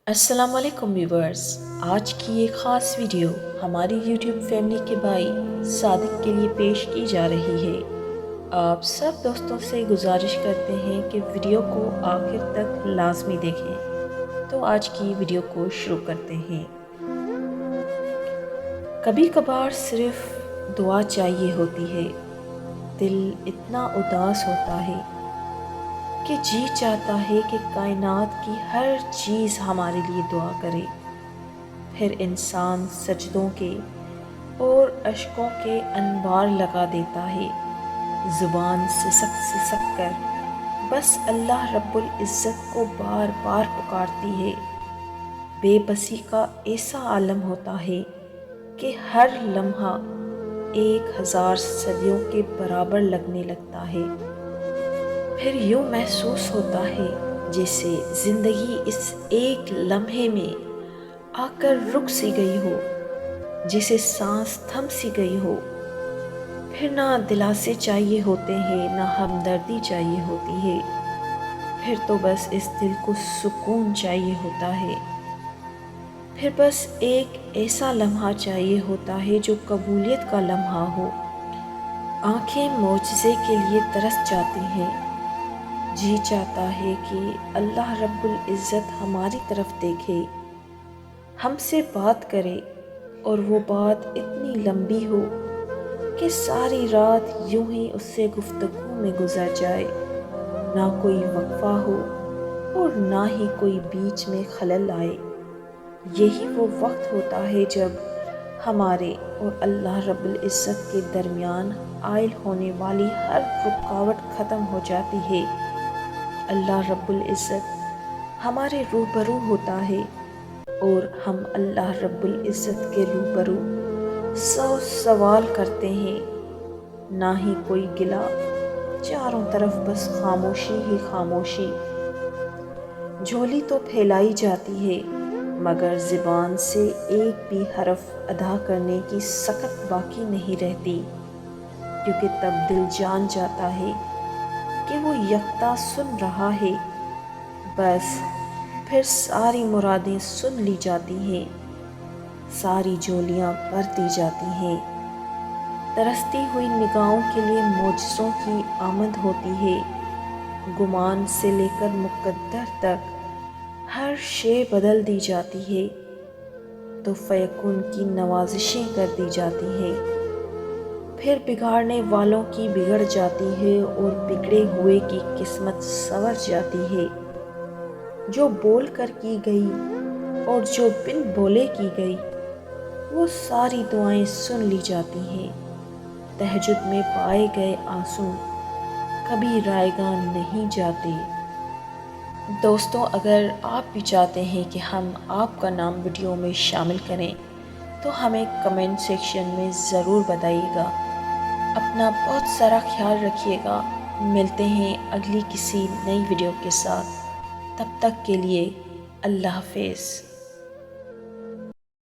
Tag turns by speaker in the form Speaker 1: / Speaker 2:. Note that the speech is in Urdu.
Speaker 1: السلام علیکم ویورز، آج کی ایک خاص ویڈیو ہماری یوٹیوب فیملی کے بھائی صادق کے لیے پیش کی جا رہی ہے۔ آپ سب دوستوں سے گزارش کرتے ہیں کہ ویڈیو کو آخر تک لازمی دیکھیں۔ تو آج کی ویڈیو کو شروع کرتے ہیں۔ کبھی کبھار صرف دعا چاہیے ہوتی ہے۔ دل اتنا اداس ہوتا ہے کہ جی چاہتا ہے کہ کائنات کی ہر چیز ہمارے لیے دعا کرے۔ پھر انسان سجدوں کے اور اشکوں کے انبار لگا دیتا ہے، زبان سسک کر بس اللہ رب العزت کو بار بار پکارتی ہے۔ بے بسی کا ایسا عالم ہوتا ہے کہ ہر لمحہ 1000 صدیوں کے برابر لگنے لگتا ہے۔ پھر یوں محسوس ہوتا ہے جیسے زندگی اس ایک لمحے میں آ کر رک سی گئی ہو، جیسے سانس تھم سی گئی ہو۔ پھر نہ دلاسے چاہیے ہوتے ہیں، نہ ہمدردی چاہیے ہوتی ہے۔ پھر تو بس اس دل کو سکون چاہیے ہوتا ہے۔ پھر بس ایک ایسا لمحہ چاہیے ہوتا ہے جو قبولیت کا لمحہ ہو۔ آنکھیں معجزے کے لیے ترس جاتی ہیں۔ جی چاہتا ہے کہ اللہ رب العزت ہماری طرف دیکھے، ہم سے بات کرے، اور وہ بات اتنی لمبی ہو کہ ساری رات یوں ہی اس سے گفتگو میں گزر جائے، نہ کوئی وقفہ ہو اور نہ ہی کوئی بیچ میں خلل آئے۔ یہی وہ وقت ہوتا ہے جب ہمارے اور اللہ رب العزت کے درمیان عائل ہونے والی ہر رکاوٹ ختم ہو جاتی ہے۔ اللہ رب العزت ہمارے روبرو ہوتا ہے اور ہم اللہ رب العزت کے روبرو 100 سوال کرتے ہیں، نہ ہی کوئی گلہ، چاروں طرف بس خاموشی ہی خاموشی۔ جھولی تو پھیلائی جاتی ہے مگر زبان سے ایک بھی حرف ادا کرنے کی سکت باقی نہیں رہتی، کیونکہ تب دل جان جاتا ہے کہ وہ یکتا سن رہا ہے۔ بس پھر ساری مرادیں سن لی جاتی ہیں، ساری جھولیاں بھر دی جاتی ہیں۔ ترستی ہوئی نگاہوں کے لیے معجزوں کی آمد ہوتی ہے۔ گمان سے لے کر مقدر تک ہر شے بدل دی جاتی ہے تو فیکون کی نوازشیں کر دی جاتی ہیں۔ پھر بگاڑنے والوں کی بگڑ جاتی ہے اور بگڑے ہوئے کی قسمت سنور جاتی ہے۔ جو بول کر کی گئی اور جو بن بولے کی گئی، وہ ساری دعائیں سن لی جاتی ہیں۔ تہجد میں پائے گئے آنسو کبھی رائے گاں نہیں جاتے۔ دوستوں، اگر آپ بھی چاہتے ہیں کہ ہم آپ کا نام ویڈیو میں شامل کریں تو ہمیں کمنٹ سیکشن میں ضرور بتائیے گا۔ اپنا بہت سارا خیال رکھیے گا۔ ملتے ہیں اگلی کسی نئی ویڈیو کے ساتھ۔ تب تک کے لیے اللہ حافظ۔